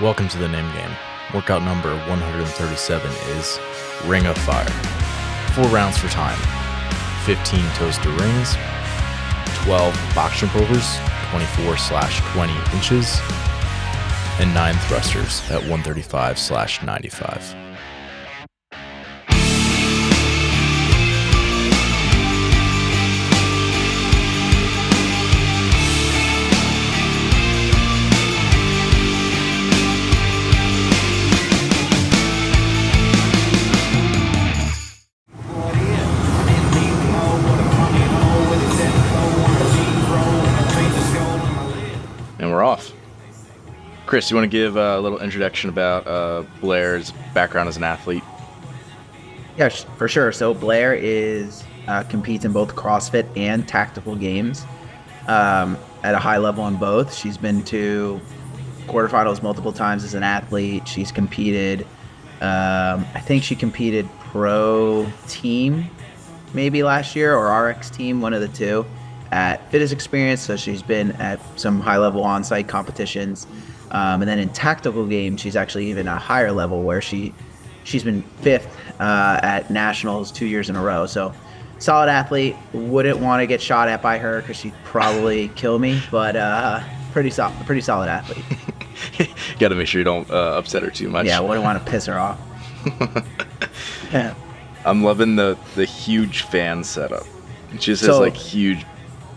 Welcome to the name game. Workout number 137 is Ring of Fire. 4 rounds for time. 15 toaster rings, 12 box jump overs, 24/20 inches, and 9 thrusters at 135/95. And we're off. Chris, you want to give a little introduction about Blair's background as an athlete? Yeah, for sure. So Blair competes in both CrossFit and tactical games at a high level on both. She's been to quarterfinals multiple times as an athlete. She's competed. I think she competed pro team maybe last year or RX team, one of the two, at Fitness Experience. So she's been at some high level on-site competitions. And then in tactical games, she's actually even a higher level where she's been 5th at nationals 2 years in a row. So solid athlete. Wouldn't want to get shot at by her because she'd probably kill me, but pretty solid athlete. Got to make sure you don't upset her too much. Yeah, wouldn't want to piss her off. Yeah. I'm loving the huge fan setup. It just has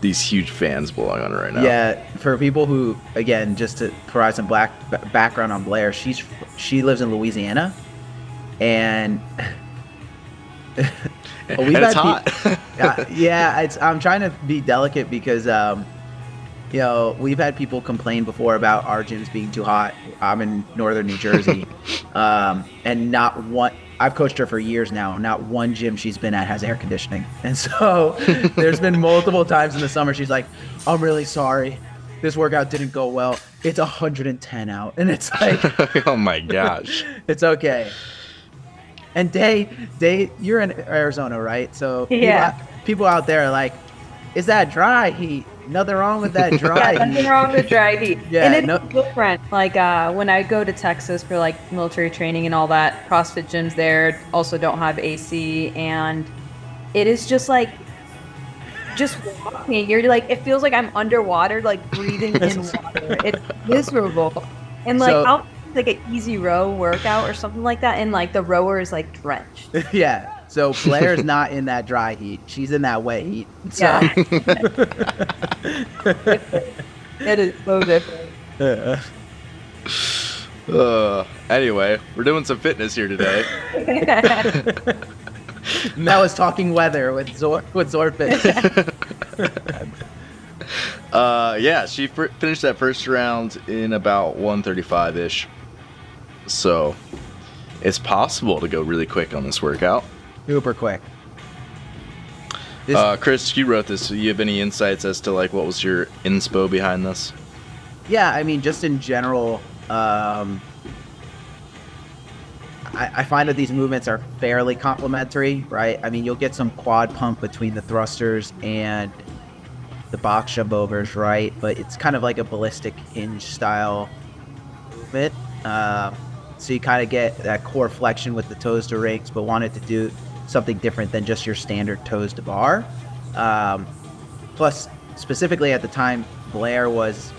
these huge fans blowing on her right now. Yeah, for people who, again, just to provide some background on Blair, she lives in Louisiana, and it's hot. I'm trying to be delicate because we've had people complain before about our gyms being too hot. I'm in northern New Jersey, and I've coached her for years now. Not one gym she's been at has air conditioning. And so there's been multiple times in the summer she's like, I'm really sorry. This workout didn't go well. It's 110 out. And it's like, oh my gosh. It's okay. And Day, you're in Arizona, right? So yeah. People out there are like, is that dry heat? Nothing wrong with that dry heat. Nothing wrong with dry heat. Yeah, and it's different. Like when I go to Texas for like military training and all that, CrossFit gyms there also don't have AC, and it is just like walking. You're like, it feels like I'm underwater, like breathing in water. It's miserable. And like I'll like an easy row workout or something like that, and like the rower is like drenched. Yeah. So Blair's not in that dry heat. She's in that wet heat. So. Yeah. It is so different. Anyway, we're doing some fitness here today. Mel is talking weather with Zorfit. She finished that first round in about 135-ish. So it's possible to go really quick on this workout. Super quick. Chris, you wrote this. Do you have any insights as to like what was your inspo behind this? Yeah, I mean, just in general, I find that these movements are fairly complementary, right? I mean, you'll get some quad pump between the thrusters and the box jump overs, right? But it's kind of like a ballistic hinge style movement. So you kind of get that core flexion with the toes to rings, but wanted to do something different than just your standard toes to bar. Plus, specifically at the time, Blair was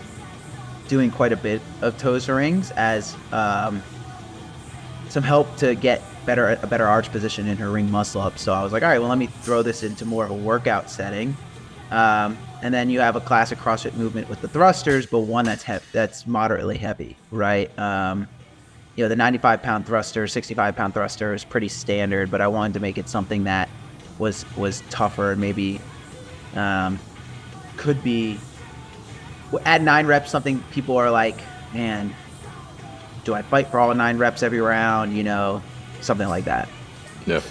doing quite a bit of toes to rings as some help to get a better arch position in her ring muscle up. So I was like, all right, well, let me throw this into more of a workout setting. And then you have a classic CrossFit movement with the thrusters, but one that's moderately heavy, right? The 95-pound thruster, 65-pound thruster is pretty standard, but I wanted to make it something that was tougher and maybe could be at 9 reps. Something people are like, man, do I fight for all 9 reps every round? Something like that. Yeah,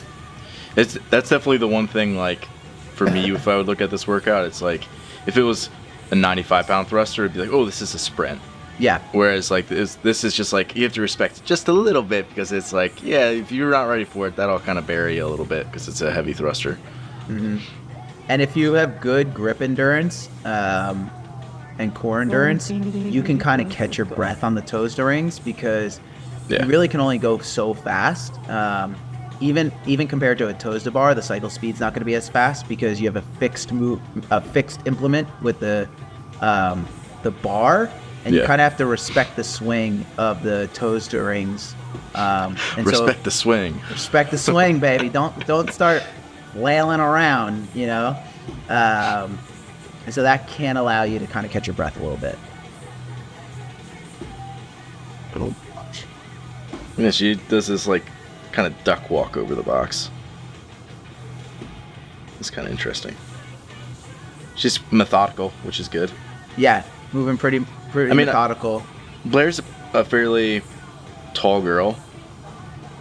that's definitely the one thing. Like for me, if I would look at this workout, it's like if it was a 95-pound thruster, it'd be like, oh, this is a sprint. Yeah. Whereas like this is just like you have to respect it just a little bit because it's like, yeah, if you're not ready for it, that'll kind of bury you a little bit because it's a heavy thruster. Mm-hmm. And if you have good grip endurance, and and core endurance, you can kind of catch your breath on the toes to rings because you really can only go so fast. Even compared to a toes to bar, the cycle speed's not going to be as fast because you have a fixed implement with the bar, and you kind of have to respect the swing of the toes to rings. Respect the swing. Respect the swing, baby. Don't start flailing around, you know. And so that can allow you to kind of catch your breath a little bit. Oh gosh. Yeah, she does this like kind of duck walk over the box. It's kind of interesting. She's methodical, which is good. Yeah, moving pretty methodical. Blair's a fairly tall girl.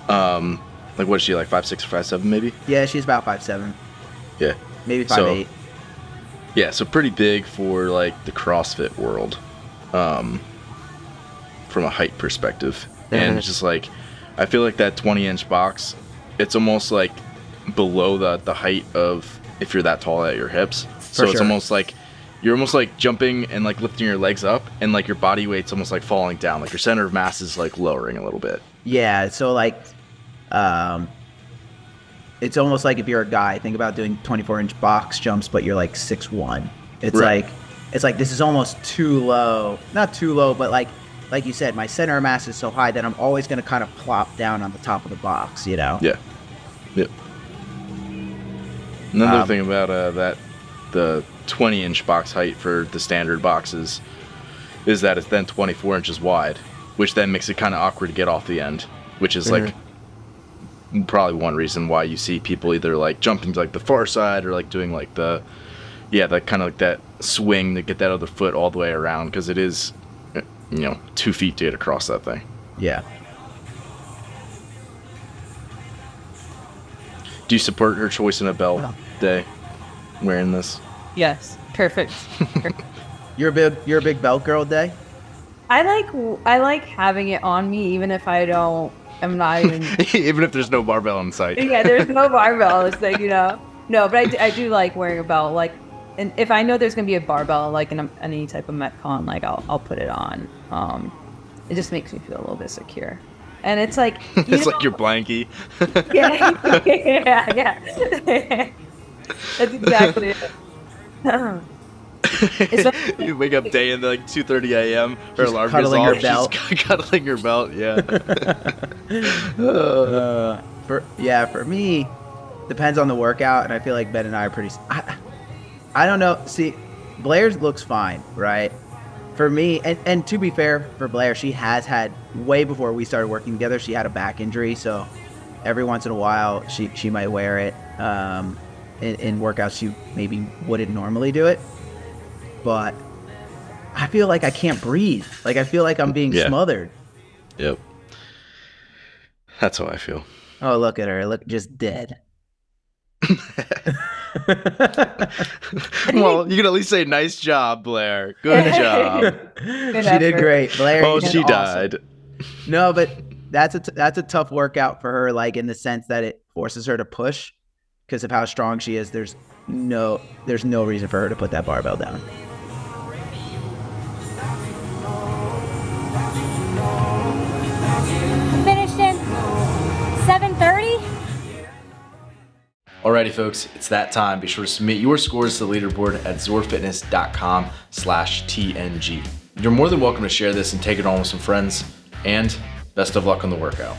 Like what is she, like 5'6" or 5'7" maybe? Yeah, she's about 5'7". Yeah. Maybe 5'8". Yeah, so pretty big for like the CrossFit world, from a height perspective. And it's just like, I feel like that 20-inch box, it's almost like below the height of if you're that tall at your hips. So it's almost like you're almost like jumping and like lifting your legs up, and like your body weight's almost like falling down. Like your center of mass is like lowering a little bit. Yeah, so like, it's almost like if you're a guy, think about doing 24-inch box jumps, but you're like 6'1". It's like this is almost too low. Not too low, but like you said, my center of mass is so high that I'm always going to kind of plop down on the top of the box, you know? Yeah. Yep. Another thing about the 20-inch box height for the standard boxes is that it's then 24 inches wide, which then makes it kind of awkward to get off the end, which is like probably one reason why you see people either like jumping to like the far side or like doing like the kind of like that swing to get that other foot all the way around, because it is, 2 feet to get across that thing. Yeah. Do you support her choice in a belt day wearing this? Yes, perfect. You're a big belt girl, Day? I like having it on me even if I'm not even even if there's no barbell in sight. Yeah, there's no barbell. It's like, no, but I do like wearing a belt. Like, and if I know there's gonna be a barbell, like in any type of Metcon, like I'll put it on. It just makes me feel a little bit secure. And it's like it's like your blankie. yeah. That's exactly it. You wake up day in like 2:30 a.m. Her alarm goes cuddling off. her belt. She's cuddling her belt. Yeah. For me, depends on the workout, and I feel like Ben and I are pretty. I don't know. See, Blair's looks fine, right? For me, and to be fair for Blair, she has had, way before we started working together, she had a back injury, so every once in a while she might wear it in workouts she maybe wouldn't normally do it. But I feel like I can't breathe. Like I feel like I'm being smothered. Yep. That's how I feel. Oh, look at her. Look, just dead. Well, you can at least say nice job, Blair. Good job. She did great. Blair. Oh, she died. No, but that's a tough workout for her, like in the sense that it forces her to push because of how strong she is. There's no reason for her to put that barbell down. Finished in 7:30. Alrighty, folks, it's that time. Be sure to submit your scores to the leaderboard at zorfitness.com/TNG. You're more than welcome to share this and take it on with some friends, and best of luck on the workout.